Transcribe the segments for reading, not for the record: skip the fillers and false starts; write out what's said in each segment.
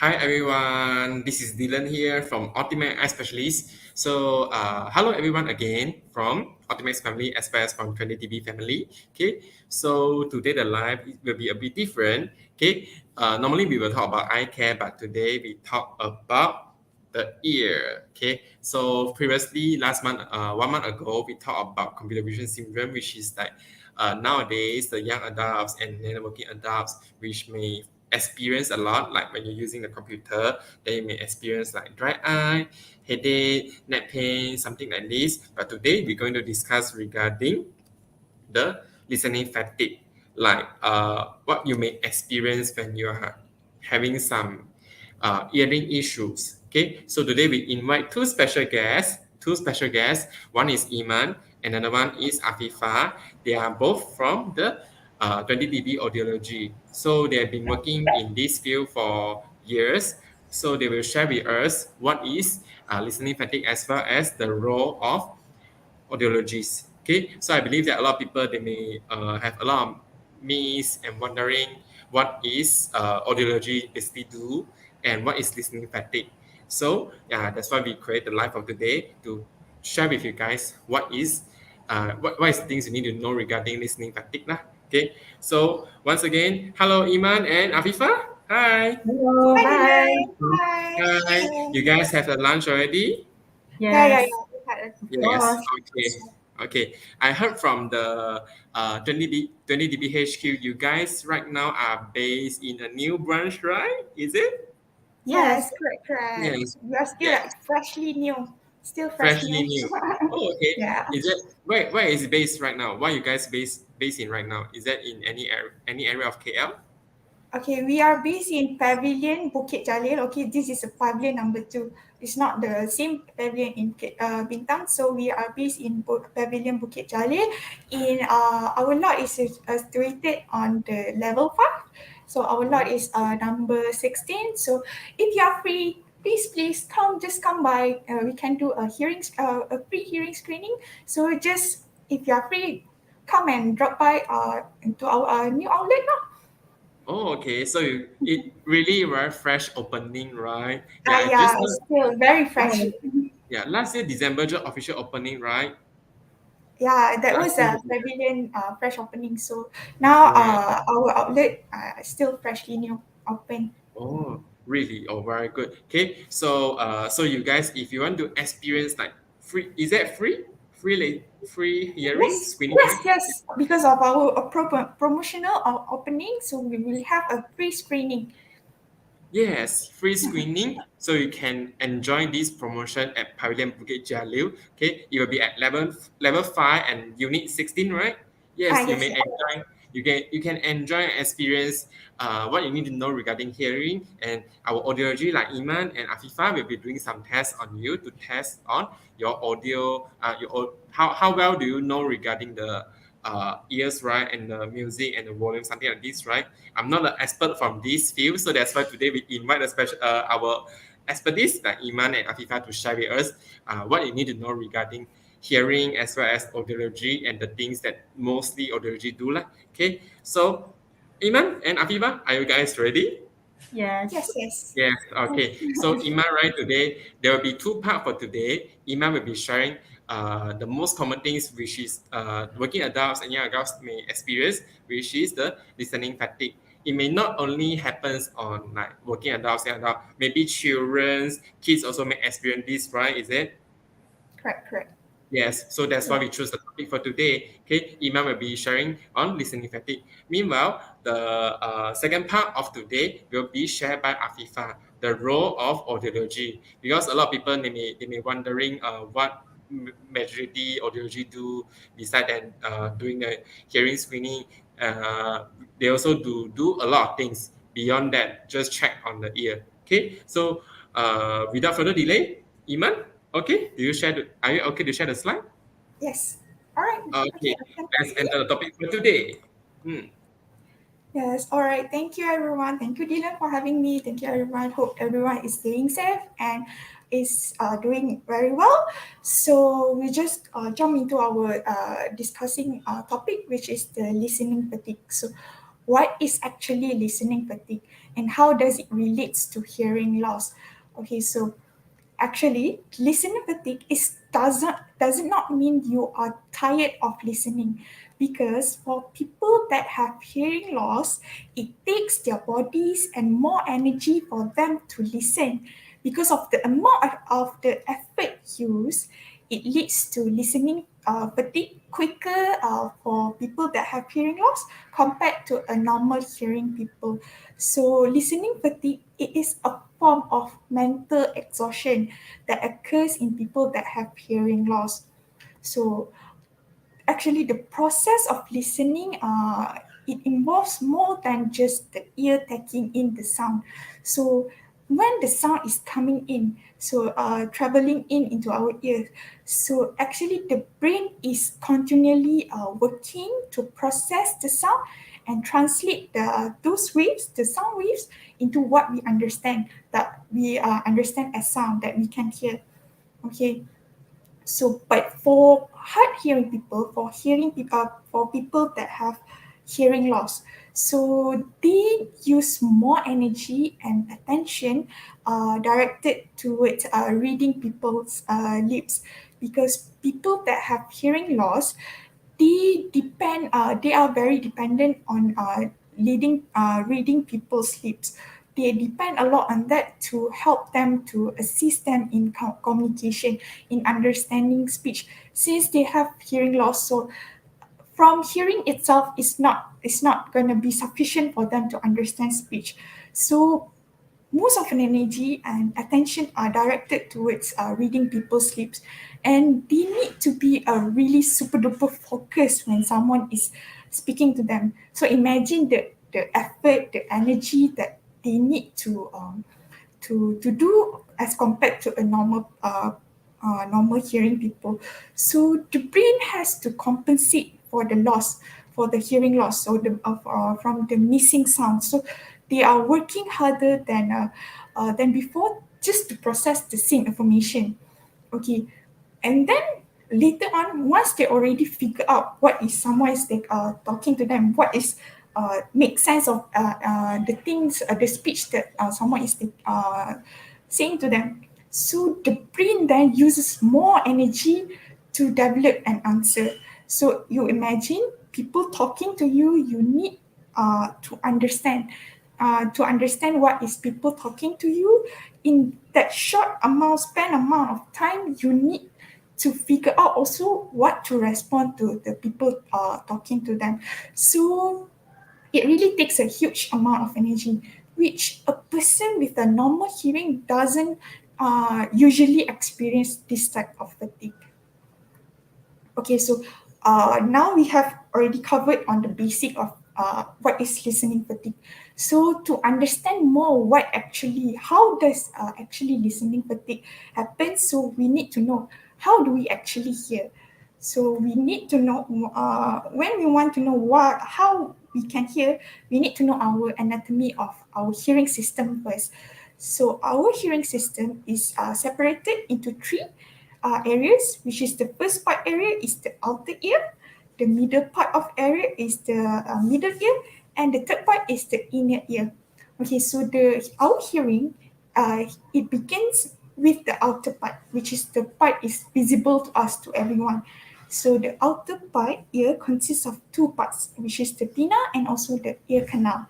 Hi everyone, this is Dylan here from Ultimate Eye Specialist. Hello everyone again from Ultimate Family as well as from 20TB family. Okay, so today the live will be a bit different. Okay, normally we will talk about eye care, but today we talk about the ear. Okay, so previously last month, 1 month ago, we talked about computer vision syndrome, which is like nowadays the young adults and then working adults, which may experience a lot, like when you're using the computer, they may experience like dry eye, headache, neck pain, something like this. But today we're going to discuss regarding the listening fatigue, like what you may experience when you are having some hearing issues. Okay, so today we invite two special guests. One is Iman, another one is Afifa. They are both from the 20 dB audiology. So they have been working in this field for years. So they will share with us what is listening fatigue as well as the role of audiologists. Okay, so I believe that a lot of people they may have a lot of myths and wondering what is audiology basically do and what is listening fatigue. So yeah, that's why we create the live of the day to share with you guys what is the things you need to know regarding listening fatigue lah. Okay, so once again, hello Iman and Afifa. Hi. Hello, Hi, bye. Dylan. Hi. Hi. You guys have a lunch already? Yes, We had a of Yes. course. Okay. Okay. I heard from the 20 DBHQ, you guys right now are based in a new branch, right? Is it? Yes, Yes, correct. Yes. We are still Yeah. like freshly new. Still fresh Freshly new. new. Oh, okay. Yeah. Is it where is it based right now? Where you guys based in right now? Is that in any area of KL? Okay, we are based in Pavilion Bukit Jalil. Okay, this is a pavilion number 2. It's not the same pavilion in Bintang. So we are based in Pavilion Bukit Jalil. In our lot is situated on the level 5. So our lot is number 16. So if you are free, please just come by. We can do a free hearing screening. So just if you are free, come and drop by into our new outlet now. Oh, okay. So it really very fresh opening, right? Yeah, I Yeah, just it's heard. still very fresh. Oh, Yeah, last year December just official opening, right? Yeah, that Last was year. a pavilion fresh opening. So now Yeah. our outlet still freshly new open. Oh, really? Oh, very good. Okay, so you guys, if you want to experience like free, is that free? Free hearing Yes, screening, yes, right? yes. Because of our promotional opening, so we will have a free screening. Yes, free screening. So you can enjoy this promotion at Pavilion Bukit Jalil. Okay, it will be at level 5 and unit 16, right? Yes, you Yes, may yes. enjoy. You can enjoy and experience what you need to know regarding hearing, and our audiology like Iman and Afifa will be doing some tests on you to test on your audio. How well do you know regarding the ears, right, and the music and the volume, something like this, right? I'm not an expert from this field, so that's why today we invite our expertise like Iman and Afifa to share with us what you need to know regarding hearing as well as audiology and the things that mostly audiology do lah. Okay, so Iman and Afifa, are you guys ready? yes. Yes, yes. Yes, okay. So Iman, right, today there will be two parts for today. Iman will be sharing the most common things which is working adults and young adults may experience, which is the listening fatigue. It may not only happens on like working adults and adults, maybe children's, kids also may experience this, right? Is it? Correct, correct. Yes, so that's why Yeah. we choose the topic for today. Okay, Imam will be sharing on listening fatigue. Meanwhile, the second part of today will be shared by Afifa, the role of audiology. Because a lot of people they may wondering what majority audiology do besides than doing the hearing screening. They also do a lot of things beyond that. Just check on the ear. Okay, so without further delay, Iman. Okay, are you okay to share the slide? Yes. All right. Okay, Okay, I can let's proceed. enter the topic for today. Hmm. Yes, all right. Thank you, everyone. Thank you, Dylan, for having me. Thank you, everyone. Hope everyone is staying safe and is doing very well. So we just jump into our discussing topic, which is the listening fatigue. So, what is actually listening fatigue? and how does it relates to hearing loss. Okay, so actually, listening fatigue does not mean you are tired of listening, because for people that have hearing loss, it takes their bodies and more energy for them to listen. Because of the amount of the effort used, it leads to listening fatigue quicker for people that have hearing loss compared to a normal hearing people. So listening fatigue, it is a form of mental exhaustion that occurs in people that have hearing loss. So actually the process of listening, it involves more than just the ear taking in the sound. So when the sound is coming in, so traveling in into our ears, so actually the brain is continually working to process the sound and translate those waves, the sound waves, into what we understand, that we understand as sound that we can hear. Okay, so, but for hard hearing people, for people that have hearing loss, so they use more energy and attention directed towards reading people's lips, because people that have hearing loss, they are very dependent on reading people's lips. They depend a lot on that to help them, to assist them in communication, in understanding speech, since they have hearing loss. So from hearing itself is not going to be sufficient for them to understand speech. So most of an energy and attention are directed towards reading people's lips, and they need to be a really super duper focus when someone is speaking to them. So imagine the effort, the energy that they need to do as compared to a normal hearing people. So the brain has to compensate for the loss, for the hearing loss, or from the missing sound. So they are working harder than before, just to process the same information. Okay, and then later on, once they already figure out what is someone is talking to them, what is make sense of the things, the speech that someone is saying to them, so the brain then uses more energy to develop an answer. So you imagine people talking to you, you need to understand what is people talking to you in that short amount of time. You need to figure out also what to respond to the people talking to them. So it really takes a huge amount of energy, which a person with a normal hearing doesn't usually experience this type of fatigue. Okay, so now we have already covered on the basic of what is listening fatigue. So to understand more how does actually listening fatigue happen, so we need to know how do we actually hear. So we need to know when we want to know how we can hear, we need to know our anatomy of our hearing system first. So our hearing system is separated into three areas, which is the first part area is the outer ear, the middle part of area is the middle ear, and the third part is the inner ear. Okay, so our hearing, it begins with the outer part, which is the part is visible to us, to everyone. So the outer part ear consists of two parts, which is the pinna and also the ear canal.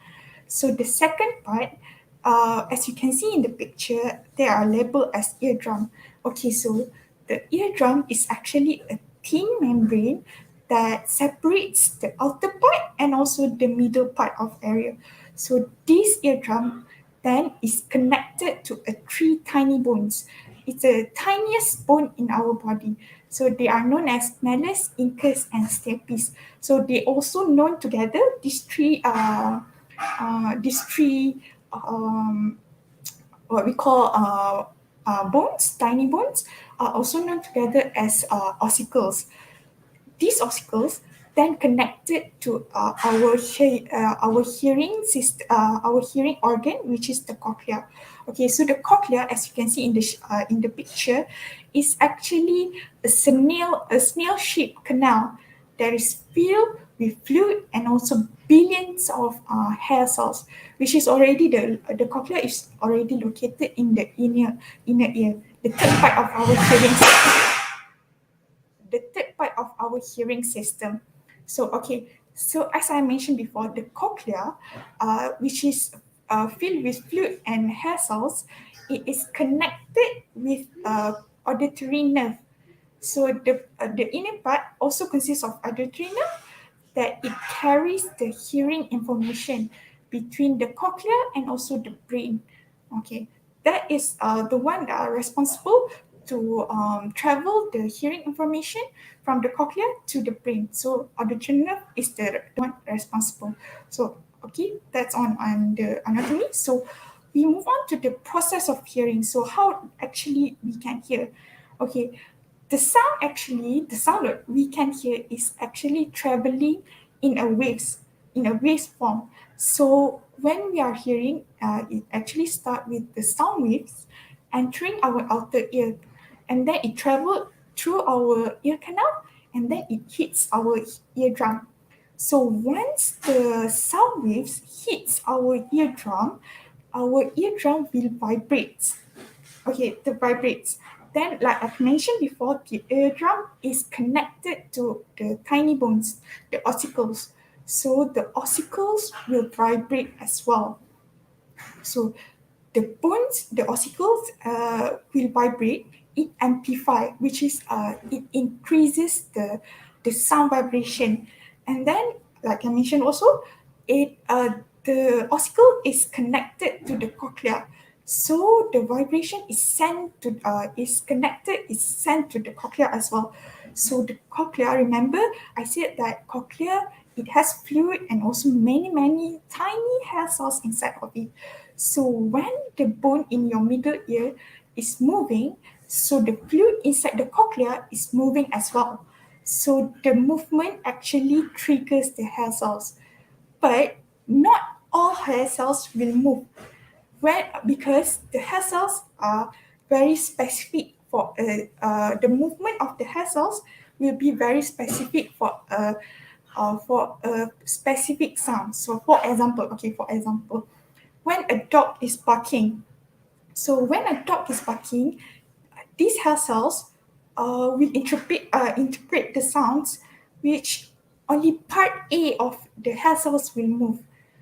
So the second part, as you can see in the picture, they are labeled as eardrum. Okay, so the eardrum is actually a thin membrane that separates the outer part and also the middle part of area. So this eardrum then is connected to three tiny bones. It's the tiniest bone in our body. So they are known as malleus, incus, and stapes. So they also known together, these three what we call bones, tiny bones, are also known together as ossicles. These ossicles then connected to our hearing system, our hearing organ, which is the cochlea. Okay, so the cochlea, as you can see in the picture, is actually a snail shaped canal that is filled with fluid and also billions of hair cells, which is already the cochlea is already located in the inner ear, the third part of our hearing the third part of our hearing system. So, okay, so as I mentioned before, the cochlea, which is filled with fluid and hair cells, it is connected with auditory nerve. So the inner part also consists of auditory nerve that it carries the hearing information between the cochlea and also the brain. Okay, that is the one that are responsible to travel the hearing information from the cochlea to the brain. So auditory nerve is the one responsible. So okay, that's on the anatomy. So we move on to the process of hearing. So how actually we can hear. Okay, the sound that we can hear is actually traveling in a waves form. So when we are hearing, it actually start with the sound waves entering our outer ear, and then it travel through our ear canal, and then it hits our eardrum. So once the sound waves hits our eardrum will vibrate. Okay, the vibrates. Then, like I've mentioned before, the eardrum is connected to the tiny bones, the ossicles. So the ossicles will vibrate as well. So the ossicles will vibrate, it amplify, which is it increases the sound vibration. And then, like I mentioned also, the ossicle is connected to the cochlea. So the vibration is sent to the cochlea as well. So the cochlea, remember, I said that cochlea, it has fluid and also many tiny hair cells inside of it. So when the bone in your middle ear is moving, so the fluid inside the cochlea is moving as well. So the movement actually triggers the hair cells. But not all hair cells will move. When, because the hair cells are very specific the movement of the hair cells will be very specific for a specific sound. So for example, when a dog is barking, so when a dog is barking, these hair cells will interpret the sounds, which only part A of the hair cells will move.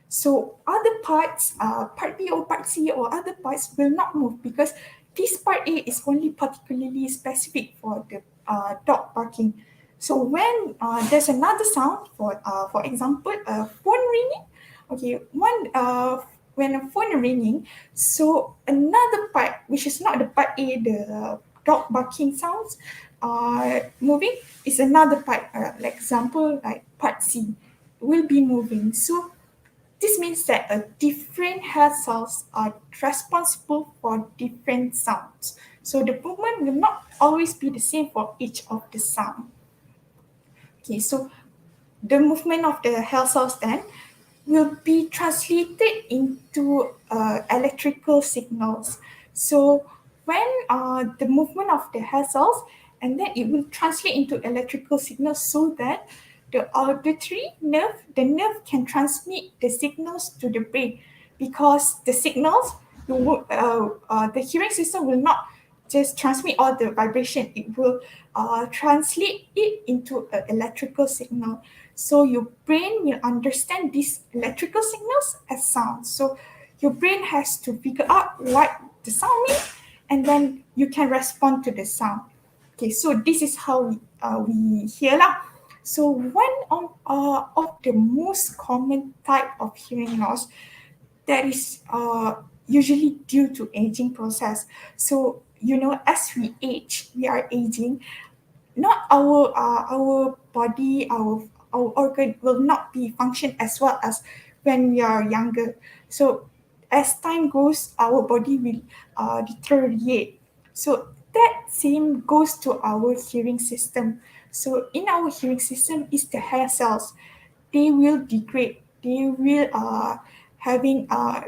So other parts, part B or part C or other parts will not move because this part A is only particularly specific for the dog barking. So when there's another sound, for example, a phone ringing. Okay, when a phone ringing, so another part, which is not the part A, the dog barking sounds, moving, is another part. Like example, like part C, will be moving. So this means that a different hair cells are responsible for different sounds. So the movement will not always be the same for each of the sound. Okay, so the movement of the hair cells then will be translated into electrical signals. So when the movement of the hair cells, and then it will translate into electrical signals so that the auditory nerve, the nerve can transmit the signals to the brain, because the signals, the hearing system will not just transmit all the vibration, it will translate it into an electrical signal. So your brain will understand these electrical signals as sounds. So your brain has to figure out what the sound means, and then you can respond to the sound. Okay, so this is how we hear lah. So one of the most common type of hearing loss that is usually due to aging process. So as we age, we are aging, not our body, our organ will not be function as well as when we are younger. So as time goes, our body will deteriorate. So that same goes to our hearing system. So in our hearing system is the hair cells. They will degrade. They will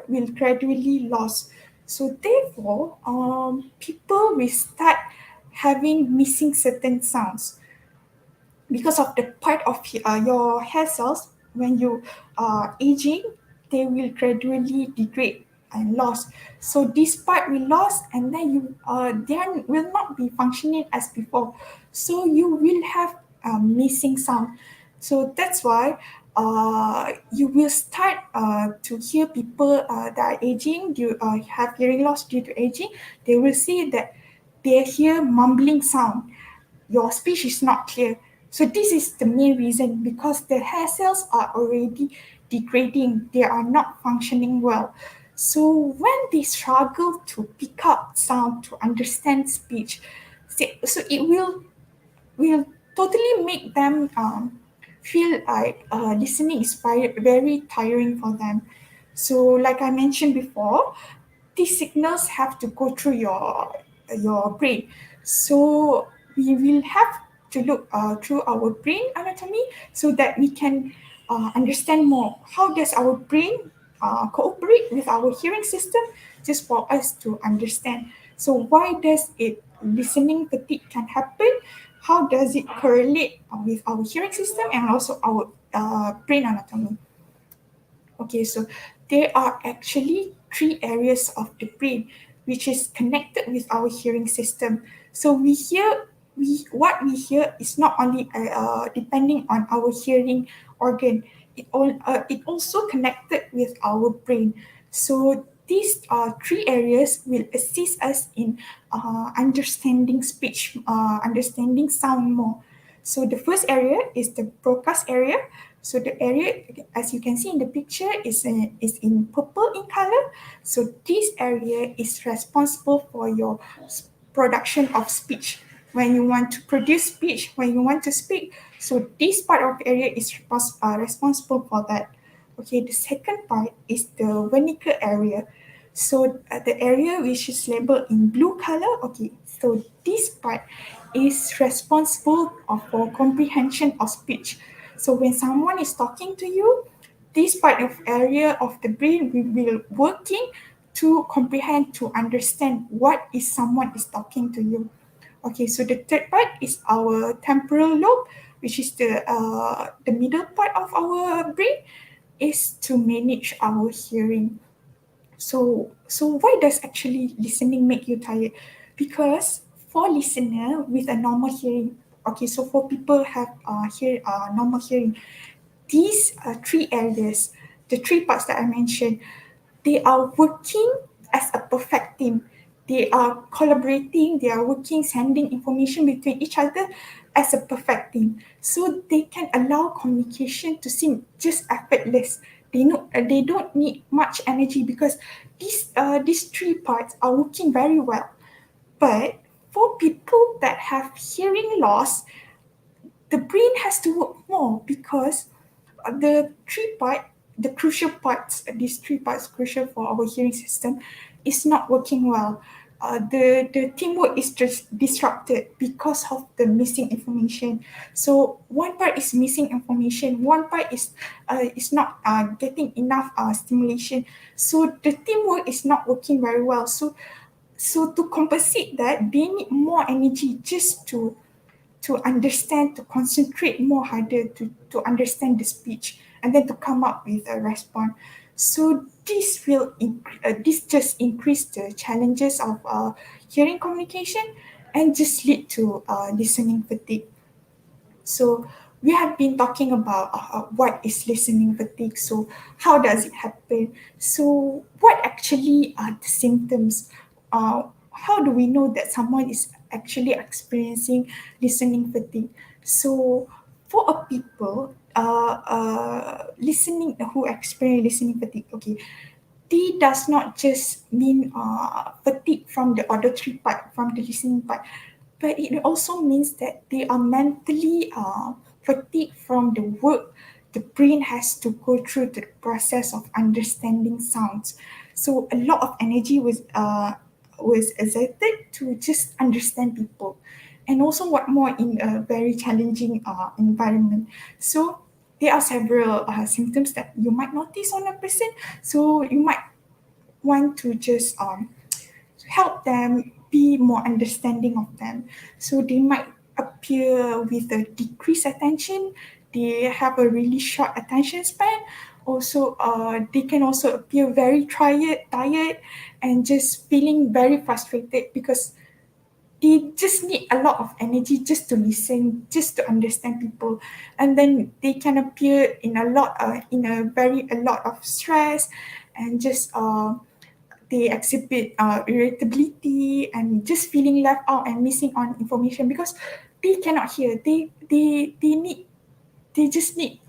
will gradually lose. So therefore, people will start having missing certain sounds. because of the part of your hair cells when you are aging, they will gradually degrade and lost. So this part will lost, and then you then will not be functioning as before. So you will have missing sound. So that's why you will start to hear people that are aging, due have hearing loss due to aging. They will see that they hear mumbling sound, your speech is not clear. So this is the main reason, because the hair cells are already degrading, they are not functioning well. So when they struggle to pick up sound, to understand speech, so it will totally make them feel like listening is very tiring for them. So like I mentioned before, these signals have to go through your brain. So we will have to look through our brain anatomy so that we can understand more how does our brain cooperate with our hearing system, just for us to understand. So why does it listening fatigue can happen, how does it correlate with our hearing system and also our brain anatomy. Okay, so there are actually three areas of the brain which is connected with our hearing system. So we what we hear is not only depending on our hearing organ. It also connected with our brain. So these three areas will assist us in understanding speech, understanding sound more. So the first area is the broadcast area. So the area, as you can see in the picture, is in purple in color. So this area is responsible for your production of speech. When you want to produce speech, when you want to speak, so this part of the area is responsible for that. Okay, the second part is the vernacular area. So the area which is labeled in blue color, okay, so this part is responsible for comprehension of speech. So when someone is talking to you, this part of area of the brain will working to comprehend, to understand what is someone is talking to you. Okay, so the third part is our temporal lobe, which is the middle part of our brain, is to manage our hearing. So why does actually listening make you tired? Because for listener with a normal hearing, okay, so for people have normal hearing, these three areas, the three parts that I mentioned, they are working as a perfect team. They are collaborating, they are working, sending information between each other as a perfect team. So they can allow communication to seem just effortless. They don't need much energy because these three parts are working very well. But for people that have hearing loss, the brain has to work more because the three part, the crucial parts, these three parts crucial for our hearing system, is not working well. The teamwork is just disrupted because of the missing information. So one part is missing information, one part is not getting enough stimulation. So the teamwork is not working very well. So to compensate that, they need more energy just to understand, to concentrate more harder to understand the speech and then to come up with a response. So this just increase the challenges of hearing communication and just lead to listening fatigue. So we have been talking about what is listening fatigue. So how does it happen? So what actually are the symptoms? How do we know that someone is actually experiencing listening fatigue? So for a people listening who experience listening fatigue, okay, T does not just mean fatigue from the auditory part, from the listening part, but it also means that they are mentally fatigued from the work the brain has to go through the process of understanding sounds. So a lot of energy was exerted to just understand people, and also what more in a very challenging environment. So there are several symptoms that you might notice on a person. So you might want to just help them be more understanding of them. So they might appear with a decreased attention. They have a really short attention span. Also, they can also appear very tired, and just feeling very frustrated because they just need a lot of energy just to listen, just to understand people, and then they can appear in a lot of stress, and just they exhibit irritability and just feeling left out and missing on information because they cannot hear. They just need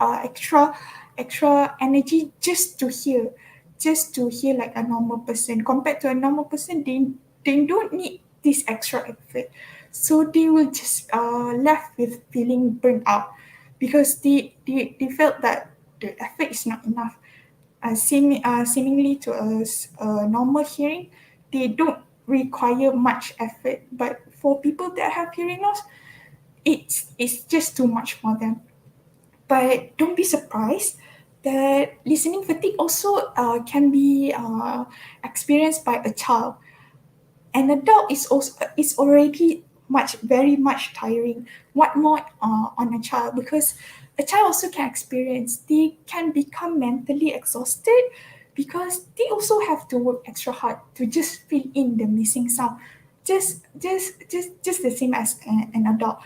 extra energy just to hear like a normal person. Compared to a normal person, they don't need this extra effort, so they will just left with feeling burnt out because they felt that the effort is not enough. Seemingly to normal hearing, they don't require much effort, but for people that have hearing loss, it's just too much for them. But don't be surprised that listening fatigue also can be experienced by a child. An adult is already very much tiring. What more on a child? Because a child also can experience, they can become mentally exhausted because they also have to work extra hard to just fill in the missing sound, just the same as an adult.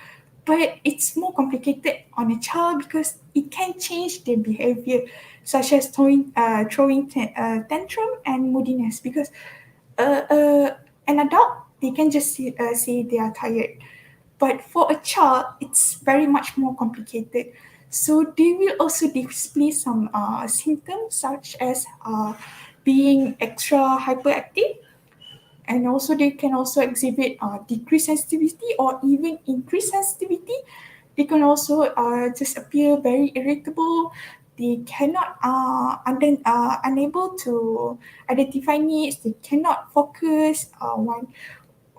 But it's more complicated on a child because it can change their behavior, such as tantrum and moodiness. Because uh, uh, an adult, they can just say they are tired. But for a child, it's very much more complicated. So they will also display some symptoms such as being extra hyperactive, and also they can also exhibit decreased sensitivity or even increased sensitivity. They can also just appear very irritable. They cannot unable to identify needs. They cannot focus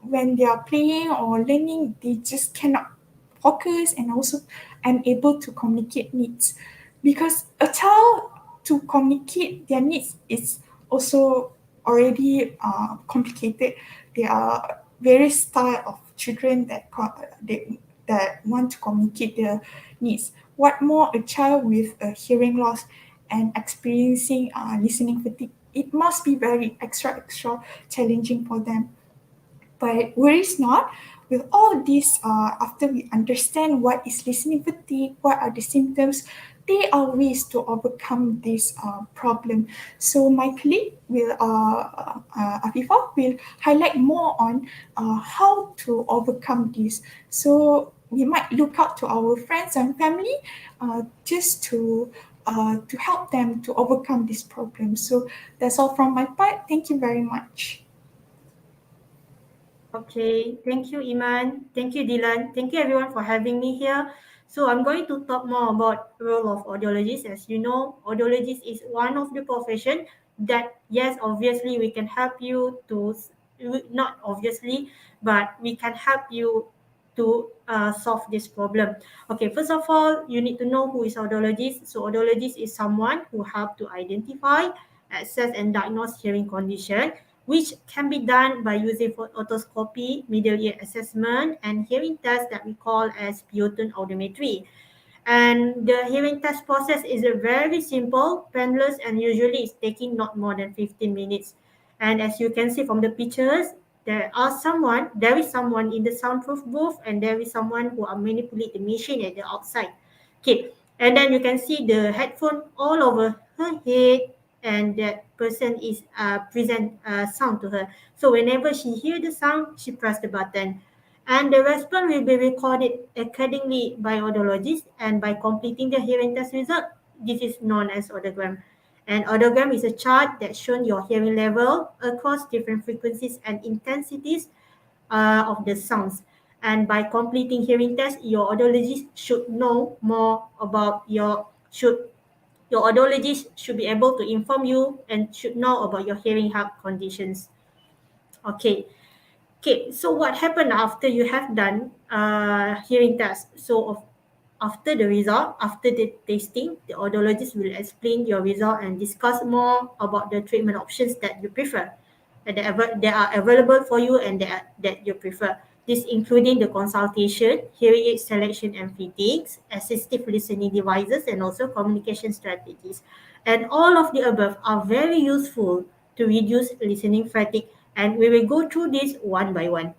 when they are playing or learning. They just cannot focus, and also unable to communicate needs, because a child to communicate their needs is also already complicated. There are various style of children that want to communicate their needs. What more a child with a hearing loss and experiencing listening fatigue? It must be very extra challenging for them. But worries not. With all this, after we understand what is listening fatigue, what are the symptoms, there are ways to overcome this problem. So my colleague Afifa, will highlight more on how to overcome this. So we might look out to our friends and family just to help them to overcome this problem. So that's all from my part. Thank you very much. Okay, thank you, Iman. Thank you, Dylan. Thank you, everyone, for having me here. So I'm going to talk more about role of audiologist. As you know, audiologist is one of the profession that, yes, obviously we can help you to, not obviously, but we can help you to solve this problem. Okay, first of all, you need to know who is audiologist. So audiologist is someone who help to identify, assess, and diagnose hearing condition, which can be done by using otoscopy, middle ear assessment, and hearing tests that we call as Bioton audiometry. And the hearing test process is a very simple, painless, and usually it's taking not more than 15 minutes. And as you can see from the pictures, there is someone in the soundproof booth, and there is someone who are manipulate the machine at the outside. Okay, and then you can see the headphone all over her head, and that person is present sound to her. So whenever she hear the sound, she press the button, and the response will be recorded accordingly by audiologist. And by completing the hearing test result, this is known as audiogram. And audiogram is a chart that shows your hearing level across different frequencies and intensities of the sounds. And by completing hearing test, your audiologist should know more about your audiologist should be able to inform you and should know about your hearing health conditions. Okay. Okay, so what happened after you have done hearing test? After the result, after the testing, the audiologist will explain your result and discuss more about the treatment options that you prefer, that are available for you and that you prefer. This including the consultation, hearing aid selection and fittings, assistive listening devices, and also communication strategies. And all of the above are very useful to reduce listening fatigue. And we will go through this one by one.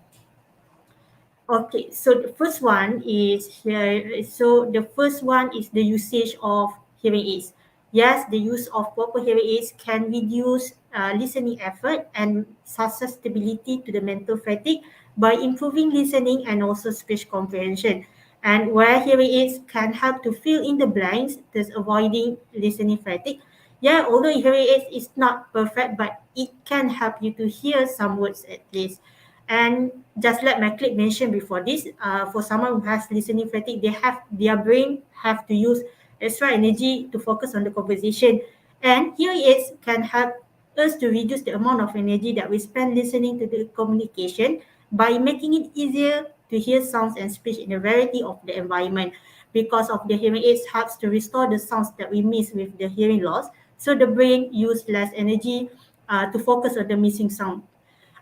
Okay, so the first one is here. So the first one is the usage of hearing aids. Yes, the use of proper hearing aids can reduce listening effort and susceptibility to the mental fatigue by improving listening and also speech comprehension. And where hearing aids can help to fill in the blanks, thus avoiding listening fatigue. Yeah, although hearing aids is not perfect, but it can help you to hear some words at least. And just like my clip mentioned before this, for someone who has listening fatigue, they have their brain have to use extra energy to focus on the conversation. And hearing aids can help us to reduce the amount of energy that we spend listening to the communication by making it easier to hear sounds and speech in a variety of the environment. Because of the hearing aids helps to restore the sounds that we miss with the hearing loss, so the brain use less energy to focus on the missing sound.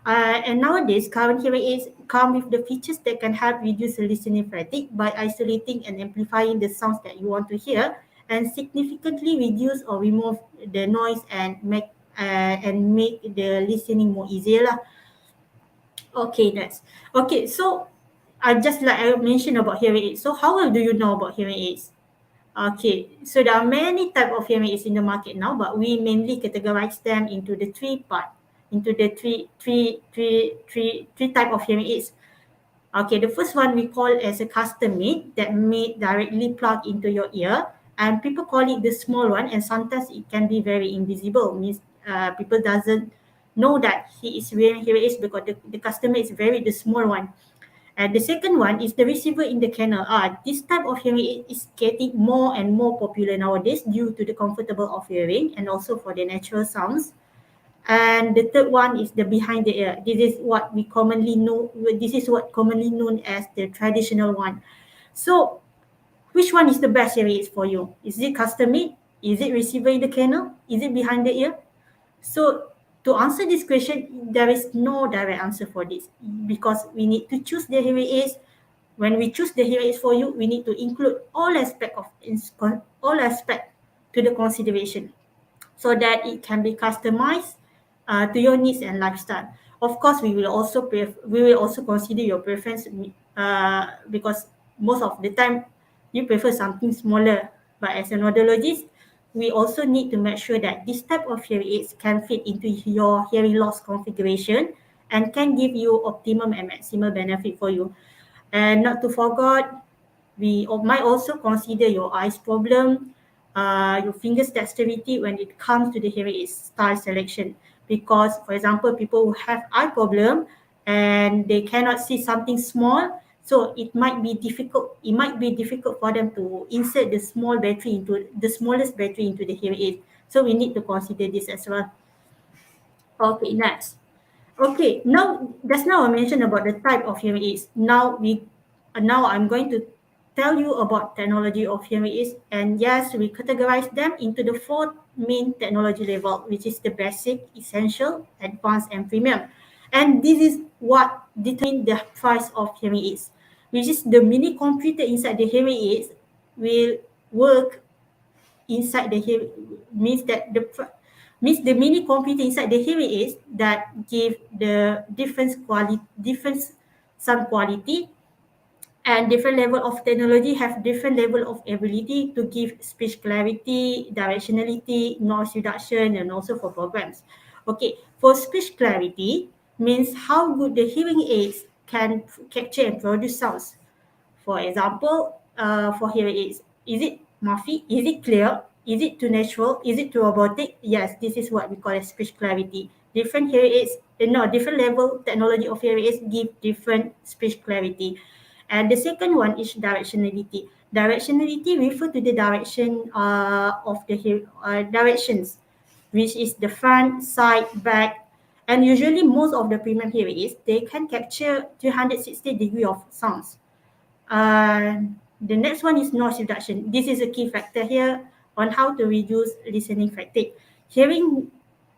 And nowadays, current hearing aids come with the features that can help reduce the listening fatigue by isolating and amplifying the sounds that you want to hear, and significantly reduce or remove the noise and make the listening more easier lah. Okay, that's okay. So, just like I mentioned about hearing aids. So, how well do you know about hearing aids? Okay, so there are many type of hearing aids in the market now, but we mainly categorize them into the three type of hearing aids. Okay, the first one we call as a custom made, that made directly plug into your ear, and people call it the small one, and sometimes it can be very invisible. Means people doesn't know that he is wearing hearing aids because the customer is very the small one. And the second one is the receiver in the canal. This type of hearing aid is getting more and more popular nowadays due to the comfortable of hearing and also for the natural sounds. And the third one is the behind the ear. This is what we commonly know. This is what commonly known as the traditional one. So, which one is the best hearing aid for you? Is it custom made? Is it receiver in the canal? Is it behind the ear? So to answer this question, there is no direct answer for this because we need to choose the hearing aids. When we choose the hearing aids for you, we need to include all aspect to the consideration so that it can be customized to your needs and lifestyle. Of course, we will also consider your preference because most of the time you prefer something smaller. But as an audiologist, we also need to make sure that this type of hearing aids can fit into your hearing loss configuration and can give you optimum and maximal benefit for you. And not to forget, we might also consider your eyes problem, your fingers dexterity when it comes to the hearing aid style selection. Because, for example, people who have eye problem and they cannot see something small, so it might be difficult. It might be difficult for them to insert the smallest battery into the hearing aid. So we need to consider this as well. Okay, next. Okay, now I mentioned about the type of hearing aids. Now I'm going to tell you about technology of hearing aids, and yes, we categorize them into the four main technology level, which is the basic, essential, advanced, and premium. And this is what determine the price of hearing aids, which is the mini computer inside the hearing aids will work inside the hearing means that the mini computer inside the hearing aids that give the different sound quality, and different level of technology have different level of ability to give speech clarity, directionality, noise reduction, and also for programs. Okay, for speech clarity means how good the hearing aids can capture and produce sounds. For example, for hearing aids, is it muffy? Is it clear? Is it too natural? Is it too robotic? Yes, this is what we call as speech clarity. Different hearing aids, different level technology of hearing aids give different speech clarity. And the second one is directionality. Directionality refer to the direction of the directions, which is the front, side, back, and usually most of the premium hearing aids they can capture 360 degree of sounds. The next one is noise reduction. This is a key factor here on how to reduce listening fatigue. Hearing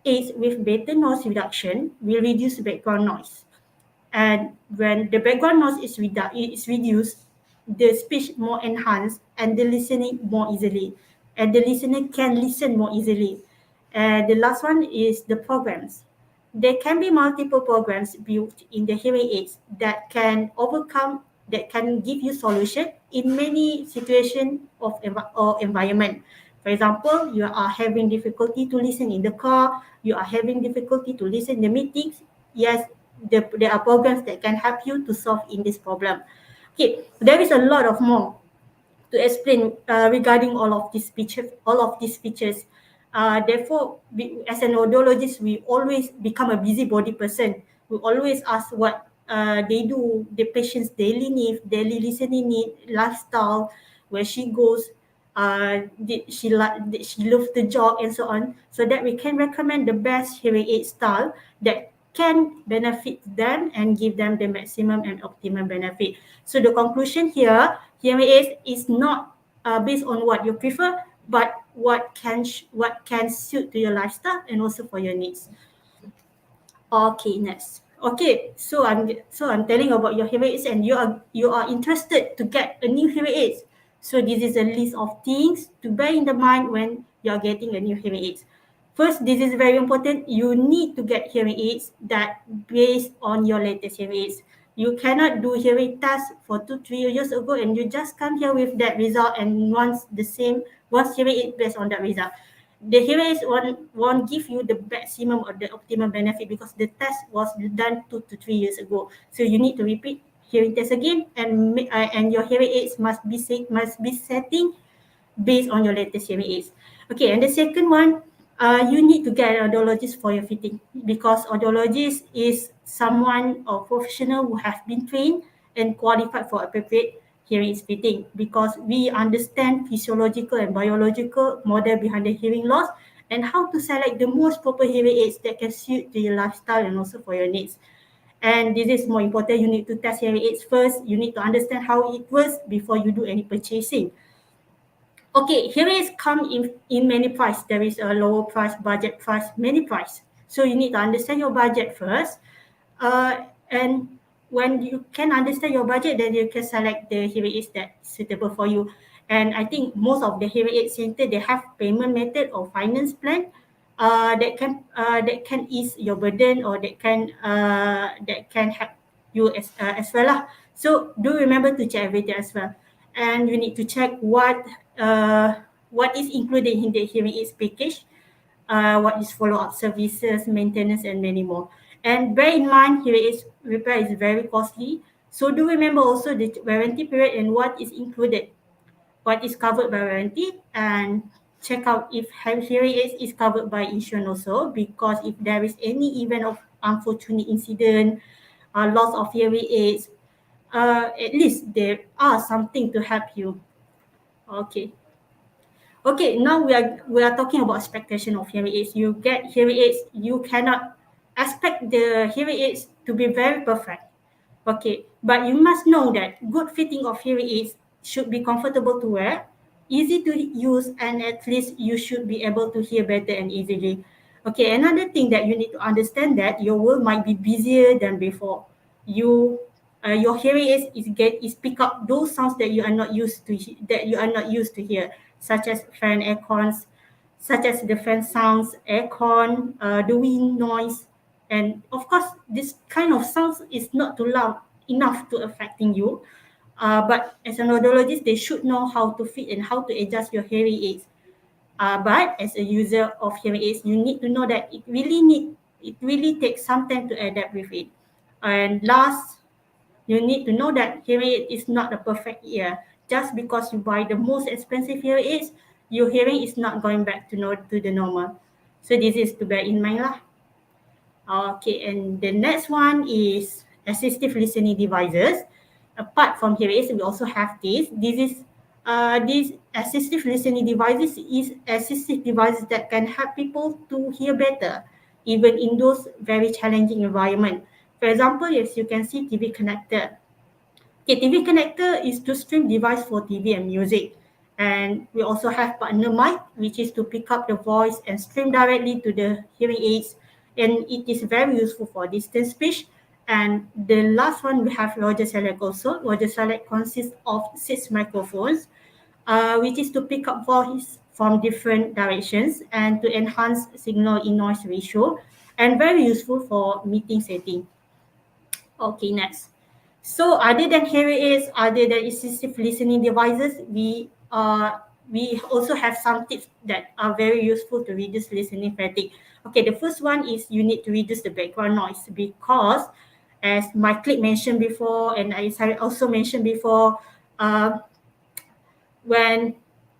aids with better noise reduction will reduce background noise. And when the background noise is reduced, the speech more enhanced and the listening more easily. And the listener can listen more easily. And the last one is the programs. There can be multiple programs built in the hearing aids that can give you solution in many situations or environment. For example, you are having difficulty to listen in the car, you are having difficulty to listen in the meetings. Yes, there are programs that can help you to solve in this problem. Okay, there is a lot of more to explain regarding all of these features. Therefore, as an audiologist, we always become a busybody person. We always ask what they do, the patient's daily need, daily listening need, lifestyle, where she goes, did she love the job, and so on, so that we can recommend the best hearing aid style that can benefit them and give them the maximum and optimum benefit. So the conclusion here, hearing aids is not based on what you prefer, but what can suit to your lifestyle and also for your needs. Okay, next. Okay, so I'm telling about your hearing aids, and you are interested to get a new hearing aids. So this is a list of things to bear in the mind when you're getting a new hearing aids. First, this is very important. You need to get hearing aids that based on your latest hearing aids. You cannot do hearing tests for 2-3 years ago and you just come here with that result and once hearing aid based on that result. The hearing aids won't give you the maximum or the optimum benefit because the test was done 2 to 3 years ago. So you need to repeat hearing test again, and your hearing aids must be setting based on your latest hearing aids. Okay, and the second one, you need to get an audiologist for your fitting, because audiologist is someone or professional who have been trained and qualified for appropriate hearing aids fitting, because we understand physiological and biological model behind the hearing loss and how to select the most proper hearing aids that can suit to your lifestyle and also for your needs. And this is more important, you need to test hearing aids first. You need to understand how it works before you do any purchasing. Okay, here is come in many price. There is a lower price, budget price, many price. So you need to understand your budget first. And when you can understand your budget, then you can select the hearing aids that suitable for you. And I think most of the hearing aid center, they have payment method or finance plan that can ease your burden, or that can help you as well lah. So do remember to check everything as well, and you need to check what is included in the hearing aids package, what is follow-up services, maintenance, and many more. And bear in mind, hearing aids repair is very costly. So do remember also the warranty period and what is included, what is covered by warranty, and check out if hearing aids is covered by insurance also, because if there is any event of unfortunate incident, loss of hearing aids, at least there are something to help you. Okay. Okay, now we are talking about expectation of hearing aids. You get hearing aids, you cannot expect the hearing aids to be very perfect. Okay, but you must know that good fitting of hearing aids should be comfortable to wear, easy to use, and at least you should be able to hear better and easily. Okay, another thing that you need to understand, that your world might be busier than before. You your hearing aids is pick up those sounds that you are not used to hear, such as fan aircons, such as the fan sounds, aircon, the wind noise, and of course, this kind of sounds is not too loud enough to affecting you. But as an audiologist, they should know how to fit and how to adjust your hearing aids. But as a user of hearing aids, you need to know that it really takes some time to adapt with it. And last, you need to know that hearing aid is not a perfect ear. Just because you buy the most expensive hearing aids, your hearing is not going back to the normal. So this is to bear in mind lah. Okay, and the next one is assistive listening devices. Apart from hearing aids, we also have this. These assistive listening devices is assistive devices that can help people to hear better, even in those very challenging environment. For example, as you can see, TV connector. Okay, TV connector is to stream device for TV and music. And we also have partner mic, which is to pick up the voice and stream directly to the hearing aids. And it is very useful for distance speech And the last one, we have Roger Select also. Roger Select consists of 6 microphones, which is to pick up voice from different directions and to enhance signal in noise ratio, and very useful for meeting setting. Okay, next. So other than hearing aids, other than assistive listening devices, we also have some tips that are very useful to reduce listening fatigue. Okay, the first one is you need to reduce the background noise, because as my colleague mentioned before, and I also mentioned before, uh, when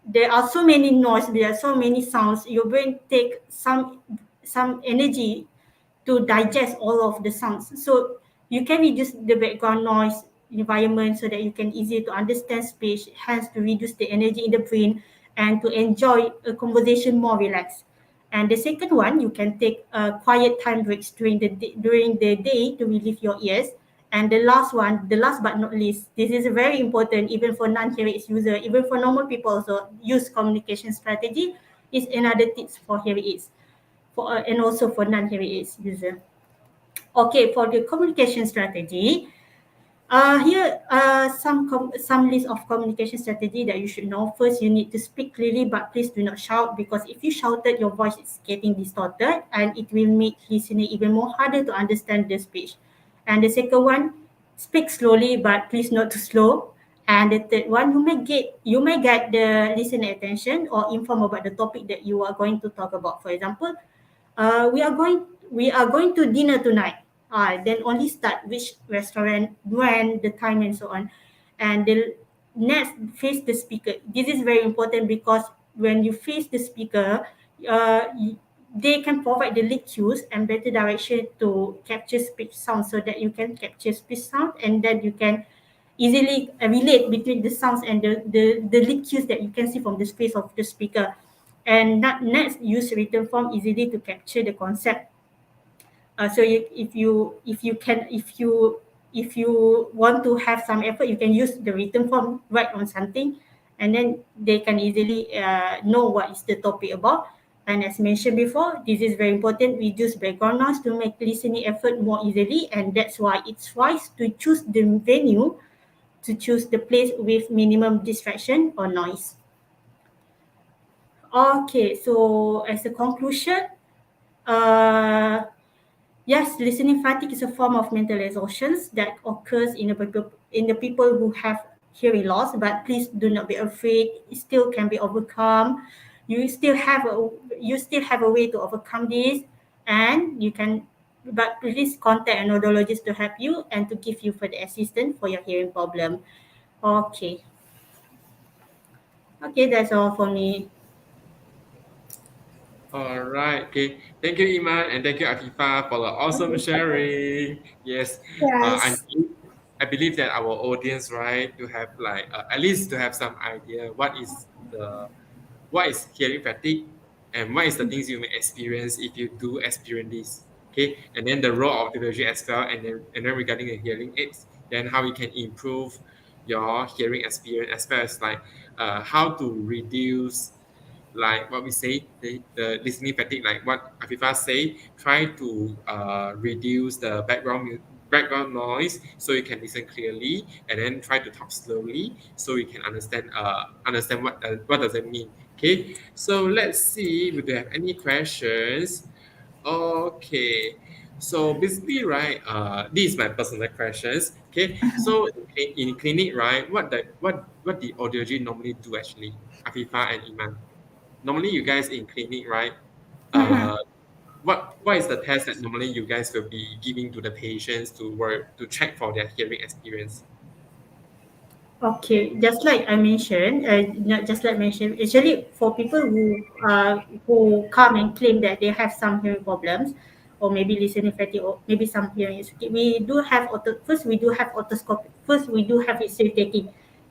there are so many noise, there are so many sounds, your brain take some energy to digest all of the sounds. So you can reduce the background noise environment so that you can easily to understand speech, hence to reduce the energy in the brain and to enjoy a conversation more relaxed. And the second one, you can take quiet time breaks during the day to relieve your ears. And the last one, the last but not least, this is very important even for non-hearing aids user, even for normal people also use communication strategy, is another tips for hearing aids for and also for non-hearing aids user. Okay, for the communication strategy, here some list of communication strategy that you should know. First, you need to speak clearly, but please do not shout, because if you shouted, your voice is getting distorted and it will make listening even more harder to understand the speech. And the second one, speak slowly, but please not too slow. And the third one, you may get the listener attention or inform about the topic that you are going to talk about. For example, we are going to dinner tonight. Then only start which restaurant, when, the time, and so on. And the next, face the speaker. This is very important because when you face the speaker, they can provide the lead cues and better direction to capture speech sound, so that you can capture speech sound and then you can easily relate between the sounds and the lead cues that you can see from the face of the speaker. And that next, use written form easily to capture the concept. If you want to have some effort, you can use the written form, write on something, and then they can easily know what is the topic about. And as mentioned before, this is very important. Reduce background noise to make listening effort more easily, and that's why it's wise to choose the venue, to choose the place with minimum distraction or noise. Okay, so as a conclusion, uh, yes, listening fatigue is a form of mental exhaustion that occurs in the people who have hearing loss. But please do not be afraid; it still can be overcome. You still have a way to overcome this, and you can. But please contact an audiologist to help you and to give you further assistance for your hearing problem. Okay, okay, that's all for me. All right. Okay. Thank you, Iman, and thank you, Afifa, for the awesome sharing. Yes. I Yes. I believe that our audience, right, to have like at least to have some idea what is hearing fatigue and what is the things you may experience if you do experience this. Okay, and then the role of technology as well, and then regarding the hearing aids, then how you can improve your hearing experience, as well as like how to reduce like what we say the listening fatigue, like what Afifa say, try to reduce the background noise so you can listen clearly, and then try to talk slowly so you can understand what does it mean. Okay, so let's see if we have any questions. Okay, so basically, right, this is my personal questions. Okay, so in clinic, right, what the audiology normally do actually, Afifa and Iman? Normally you guys in clinic, right? Uh, what is the test that normally you guys will be giving to the patients to work to check for their hearing experience? Okay, just like I mentioned, not just like mentioned, actually for people who come and claim that they have some hearing problems, or maybe listening fatigue, or maybe some hearing is okay, we do have otoscope. First, we do have history taking.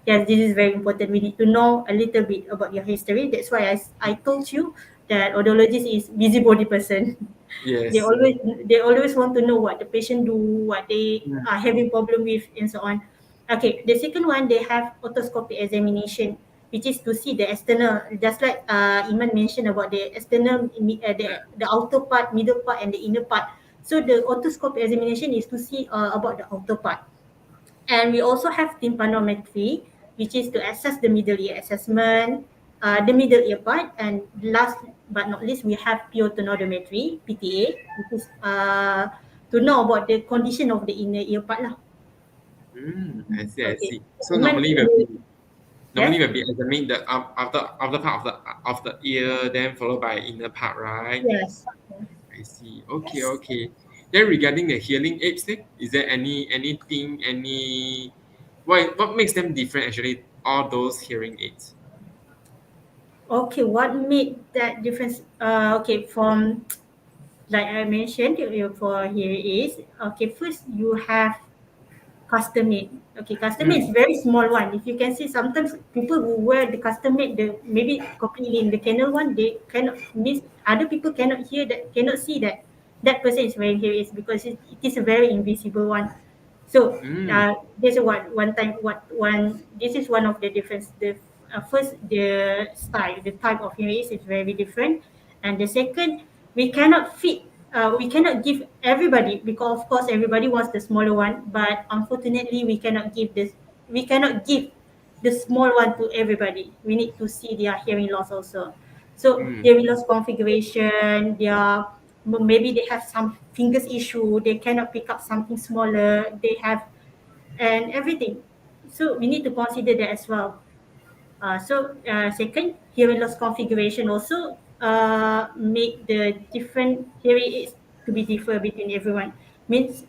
Yes, this is very important. We need to know a little bit about your history. That's why I told you that audiologist is busybody person. they Yes. always they always want to know what the patient do, what they Yeah. are having problem with, and so on. Okay, the second one, they have otoscopic examination, which is to see the external, just like Iman mentioned about the external, the outer part, middle part, and the inner part. So the otoscope examination is to see about the outer part. And we also have tympanometry, which is to assess the middle ear assessment, the middle ear part. And last but not least, we have pyotonodometry, PTA, which is to know about the condition of the inner ear part lah. I see, I Okay. see. So Iman, normally yes? will be examining the outer part of the ear, then followed by inner part, right? Yes. I see. Okay, Yes. okay. Then regarding the hearing aids, is there anything what makes them different actually? All those hearing aids. Okay, what made that difference? Okay, from like I mentioned for here is okay. First, you have custom made. Okay, custom made is Mm, very small one. If you can see, sometimes people who wear the custom made, the maybe completely in the kennel one, they cannot miss. Other people cannot hear that, cannot see that that person is wearing here is because it is a very invisible one. So mm, this is one time what one this is one of the difference. The first, the style, the type of hearing aids is very different, and the second, we cannot fit. We cannot give everybody because of course everybody wants the smaller one, but unfortunately we cannot give this. We cannot give the small one to everybody. We need to see their hearing loss also. So mm. hearing loss configuration, their maybe they have some fingers issue, they cannot pick up something smaller, they have and everything. So we need to consider that as well. Second, hearing loss configuration also make the different hearing aids to be differ between everyone. Means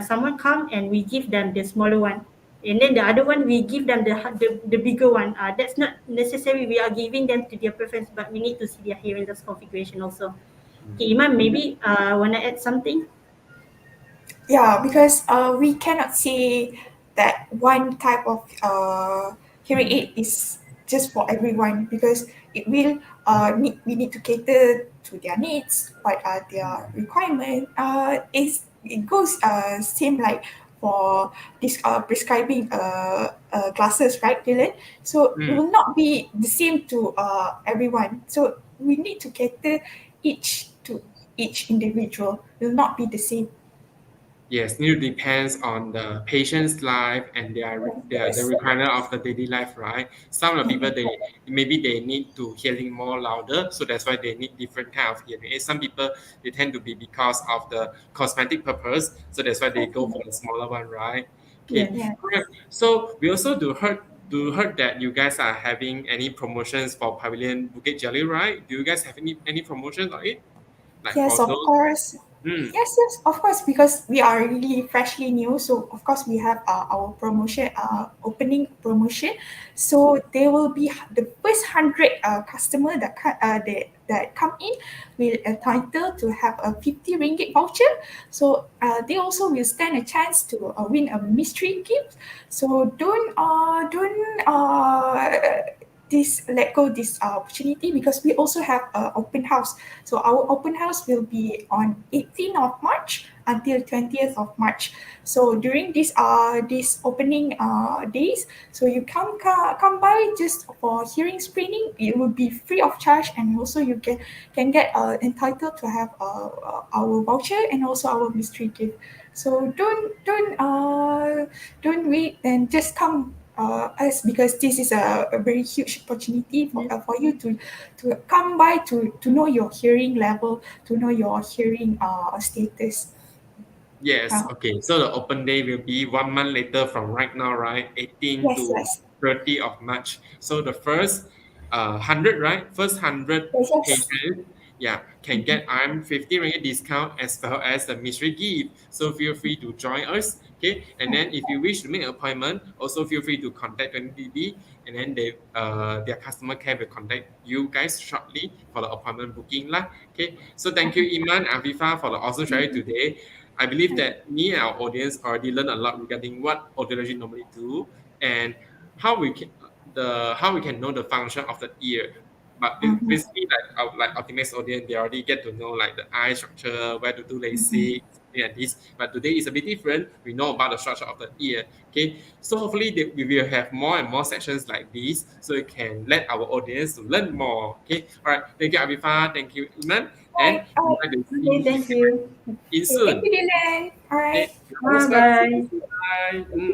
someone come and we give them the smaller one, and then the other one we give them the bigger one. That's not necessary. We are giving them to their preference, but we need to see their hearing loss configuration also. Okay, Iman, maybe wanna add something? Yeah, because we cannot say that one type of hearing aid is just for everyone because it will we need to cater to their needs, what are their requirement. It goes same like for this prescribing glasses, right, Dylan? So it Mm. will not be the same to everyone. So we need to cater each to each individual. Will not be the same. Yes, it depends on the patient's life and the Yes. requirement of the daily life, right? Some of the people they need to hearing more louder, so that's why they need different kind of hearing aids. Some people they tend to be because of the cosmetic purpose, so that's why they go for the smaller one, right? Okay, Yes. Yeah. correct. So we also do heard that you guys are having any promotions for Pavilion Bukit Jalil, right? Do you guys have any promotions on it? Like Yes, for of those? course. Mm, Yes, of course, because we are really freshly new. So, of course, we have our promotion, opening promotion. So, there will be the first 100 customer that come in will entitled to have a 50 ringgit voucher. So, they also will stand a chance to win a mystery gift. So, don't this let go this opportunity because we also have an open house. So our open house will be on 18th of March until 20th of March. So during this opening days, so you come by just for hearing screening. It will be free of charge, and also you can get entitled to have our voucher and also our mystery gift. So don't wait and just come us because this is a very huge opportunity for you to come by to know your hearing level, to know your hearing status. yes, Uh, okay. So the open day will be 1 month later from right now, right? 18 yes, to yes, 30 of March. So the first 100, right? First 100 yes, yes. patients, yeah, can get I'm 50 ringgit discount as well as the mystery gift. So feel free to join us, okay? And then if you wish to make an appointment, also feel free to contact 20DB and then their customer care will contact you guys shortly for the appointment booking lah. Okay, so thank you Iman and Afifa for the awesome sharing today. I believe that me and our audience already learned a lot regarding what audiology normally do and how we can how we can know the function of the ear. But Mhm, basically, like Optimus audience, they already get to know like the eye structure, where to do mhm. LASIK, like this. But today is a bit different. We know about the structure of the ear. Okay, so hopefully we will have more and more sessions like this, so we can let our audience to learn more. Okay, all right. Thank you, Avifa. Thank you, Iman, and All we right. might Okay, see thank you. in Okay, thank soon. you, Dylan. All Okay, right. you're most Bye welcome. bye. Bye.